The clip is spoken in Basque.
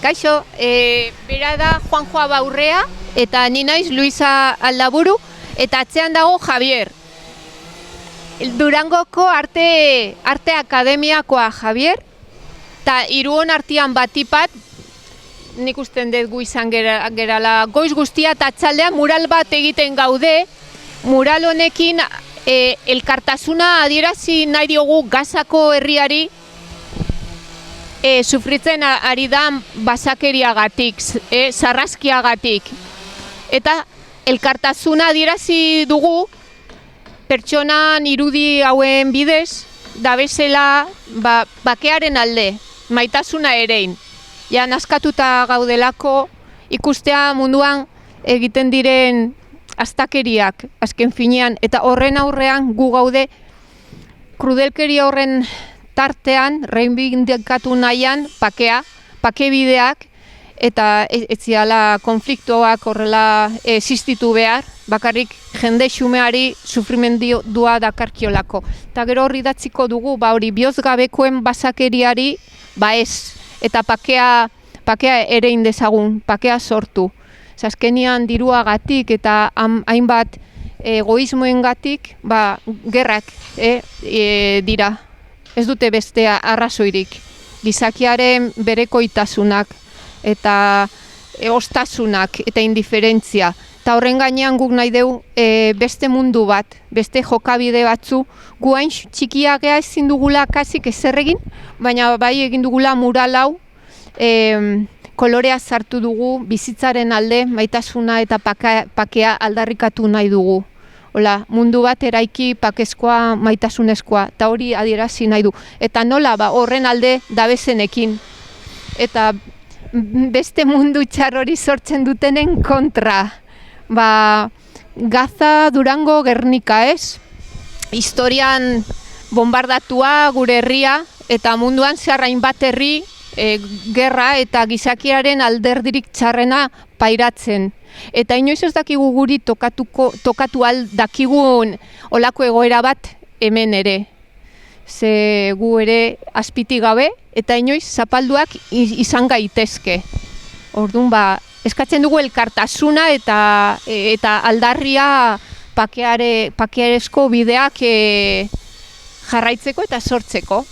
Kaixo, bera da Juanjo Abaurrea, eta ni naiz Luisa Aldaburu, eta atzean dago Javier. Durangoko arte akademiakoa Javier, eta hiruon artean batipat, nik usten dut gu izan gerala goiz guztia, eta atzaldean mural bat egiten gaude. Mural honekin elkartasuna adierazi nahi diogu Gazako herriari, sufritzen ari da basakeriagatik, sarraskiagatik. Eta elkartasuna adierazi dugu pertsonan irudi hauen bidez, da bezala bakearen alde, maitasuna erein. Ja, naskatuta gaudelako ikustea munduan egiten diren astakeriak azken finean, eta horren aurrean gu gaude krudelkeria horren tartean, reibindikatu nahian, pake bideak, eta ez ziala konfliktoak horrela existitu behar, bakarrik jende xumeari sufrimendua dakarkiolako. Eta gero horri datziko dugu, hori bihozgabekoen basakeriari, ez, eta pakea ere indezagun, pakea sortu. Azkenean diruagatik eta hainbat egoismoengatik, gerrak dira. Ez dute bestea arrazoirik. Gizakiaren berekoitasunak eta ostasunak eta indiferentzia. Eta horren gainean guk nahi dugu beste mundu bat, beste jokabide batzu, gu hain txikiak ezin dugula kasik ezer egin, baina bai egin dugula mural hau, kolorea sartu dugu, bizitzaren alde, maitasuna eta pakea aldarrikatu nahi dugu. Hola, mundu bat eraiki pakezkoa, maitasunezkoa, eta hori adierazi nahi du. Eta nola, horren alde dabezenekin. Eta beste mundu txar hori sortzen dutenen kontra. Gaza, Durango, Gernika, ez? Historian bombardatua gure herria, eta munduan zehar hainbat herri, gerra eta gizakiaren alderdirik txarrena pairatzen. Eta inoiz ez dakigu guri tokatu dakigun olako egoera bat hemen ere. Ze gu ere azpiti gabe eta inoiz zapalduak izan gaitezke. Orduan eskatzen dugu elkartasuna eta aldarria pakearezko bideak jarraitzeko eta sortzeko.